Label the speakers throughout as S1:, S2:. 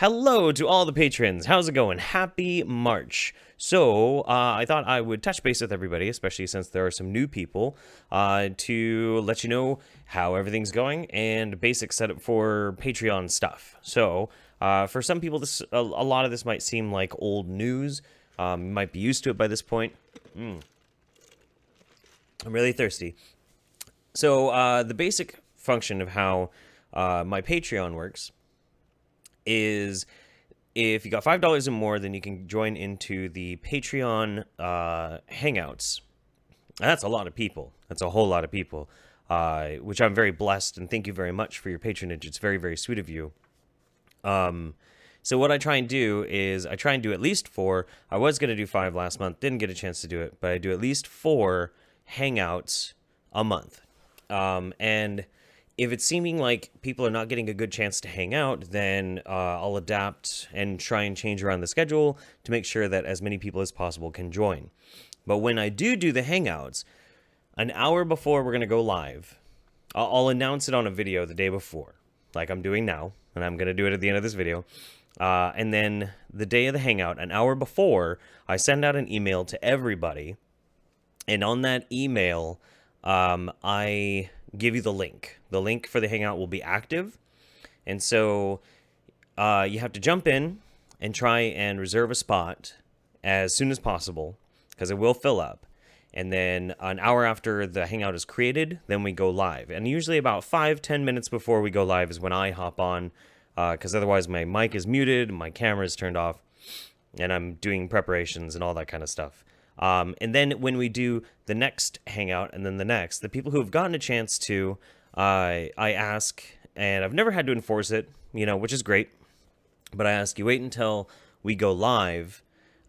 S1: Hello to all the patrons. How's it going? Happy March. So, I thought I would touch base with everybody, especially since there are some new people, to let you know how everything's going and basic setup for Patreon stuff. So, for some people, a lot of this might seem like old news. You might be used to it by this point. I'm really thirsty. So, the basic function of how my Patreon works is if you got $5 or more, then you can join into the Patreon Hangouts. And that's a lot of people. That's a whole lot of people, which I'm very blessed, and thank you very much for your patronage. It's very, very sweet of you. So what I try and do is I try and do at least 4. I was going to do 5 last month, didn't get a chance to do it, but I do at least 4 Hangouts a month. And if it's seeming like people are not getting a good chance to hang out, then I'll adapt and try and change around the schedule to make sure that as many people as possible can join. But when I do the Hangouts, an hour before we're going to go live, I'll announce it on a video the day before, like I'm doing now, and I'm going to do it at the end of this video. And then the day of the Hangout, an hour before, I send out an email to everybody, and on that email, I give you the link. The link for the Hangout will be active. And so you have to jump in and try and reserve a spot as soon as possible because it will fill up. And then an hour after the Hangout is created, then we go live. And usually about 5-10 minutes before we go live is when I hop on because otherwise my mic is muted, my camera is turned off, and I'm doing preparations and all that kind of stuff. And then when we do the next Hangout and then the next, the people who have gotten a chance to, I ask, and I've never had to enforce it, which is great, but I ask you wait until we go live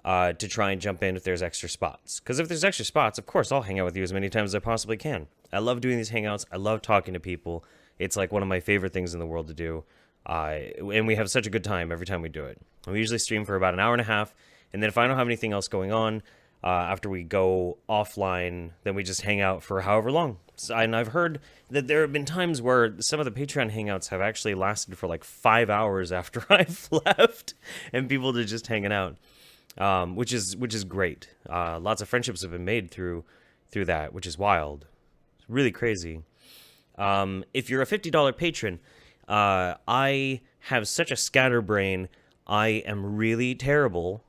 S1: to try and jump in if there's extra spots. Because if there's extra spots, of course, I'll hang out with you as many times as I possibly can. I love doing these Hangouts. I love talking to people. It's like one of my favorite things in the world to do. And we have such a good time every time we do it. We usually stream for about an hour and a half, and then if I don't have anything else going on, after we go offline, then we just hang out for however long. And I've heard that there have been times where some of the Patreon Hangouts have actually lasted for like 5 hours after I've left, and people are just hanging out, which is great. Lots of friendships have been made through that, which is wild. It's really crazy. If you're a $50 patron, I have such a scatterbrain. I am really terrible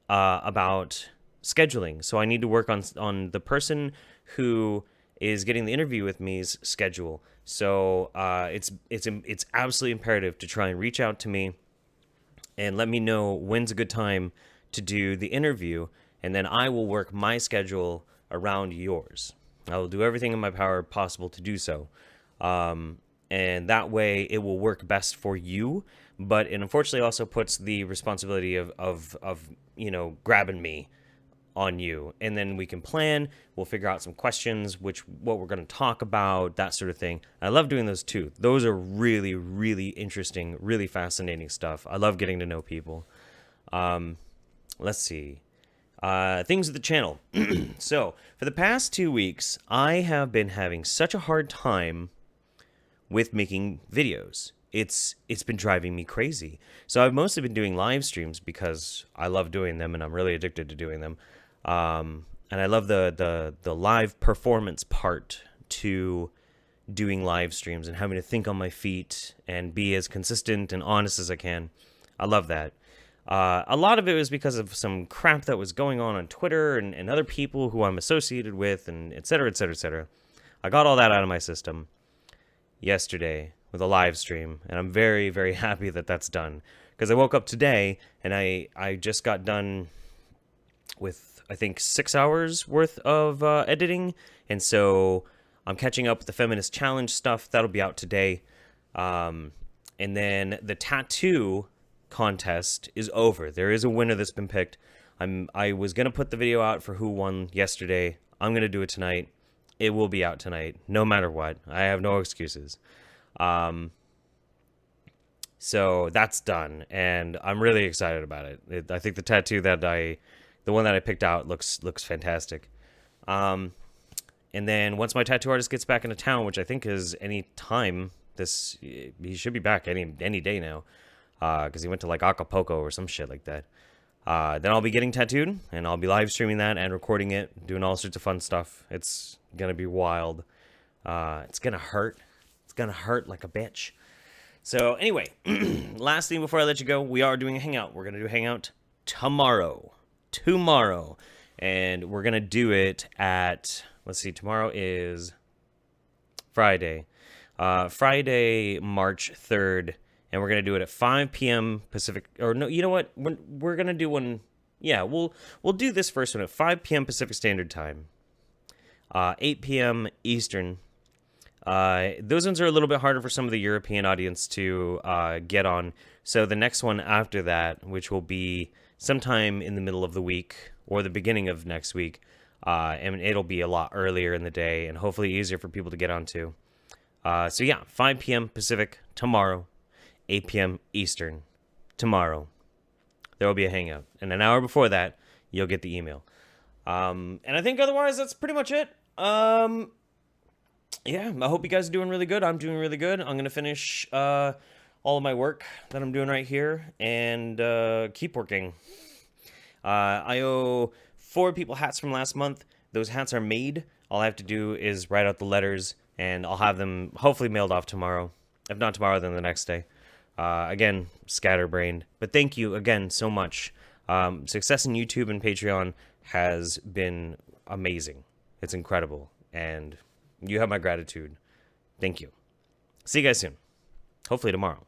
S1: about scheduling, so I need to work on the person who is getting the interview with me's schedule. So it's absolutely imperative to try and reach out to me and let me know when's a good time to do the interview, and then I will work my schedule around yours. I will do everything in my power possible to do so, and that way it will work best for you. But it unfortunately also puts the responsibility of grabbing me on you, and then we can plan. We'll figure out some questions, what we're going to talk about, that sort of thing. I love doing those too. Those are really, really interesting, really fascinating stuff. I love getting to know people. Let's see. Things with the channel. So for the past 2 weeks, I have been having such a hard time with making videos. It's been driving me crazy. So I've mostly been doing live streams because I love doing them and I'm really addicted to doing them. And I love the live performance part to doing live streams and having to think on my feet and be as consistent and honest as I can. I love that. A lot of it was because of some crap that was going on Twitter and other people who I'm associated with, and et cetera, et cetera, et cetera. I got all that out of my system yesterday with a live stream, and I'm very, very happy that that's done. Because I woke up today, and I just got done with, I think, 6 hours worth of editing, and so I'm catching up with the Feminist Challenge stuff. That'll be out today. And then the tattoo contest is over. There is a winner that's been picked. I was going to put the video out for who won yesterday. I'm going to do it tonight. It will be out tonight, no matter what. I have no excuses. So that's done, and I'm really excited about it. I think the tattoo the one that I picked out looks fantastic. And then once my tattoo artist gets back into town, which I think is any time, he should be back any day now. because he went to like Acapulco or some shit like that. Then I'll be getting tattooed, and I'll be live streaming that and recording it, doing all sorts of fun stuff. It's gonna be wild. It's gonna hurt. It's gonna hurt like a bitch. So anyway, last thing before I let you go, we are doing a hangout. We're gonna do a hangout tomorrow. And we're gonna do it at, let's see, tomorrow is Friday. Friday, March 3rd. And we're going to do it at 5 p.m. Pacific. Or no, you know what? We're going to do one. Yeah, we'll do this first one at 5 p.m. Pacific Standard Time. 8 p.m. Eastern. Those ones are a little bit harder for some of the European audience to get on. So the next one after that, which will be sometime in the middle of the week or the beginning of next week, and it'll be a lot earlier in the day and hopefully easier for people to get onto. So yeah, 5 p.m. Pacific tomorrow. 8 p.m. Eastern tomorrow. There will be a hangout. And an hour before that, you'll get the email. And I think otherwise, that's pretty much it. Yeah, I hope you guys are doing really good. I'm doing really good. I'm going to finish all of my work that I'm doing right here and keep working. I owe 4 people hats from last month. Those hats are made. All I have to do is write out the letters, and I'll have them hopefully mailed off tomorrow. If not tomorrow, then the next day. Again, scatterbrained. But thank you again so much. Success in YouTube and Patreon has been amazing. It's incredible. And you have my gratitude. Thank you. See you guys soon. Hopefully tomorrow.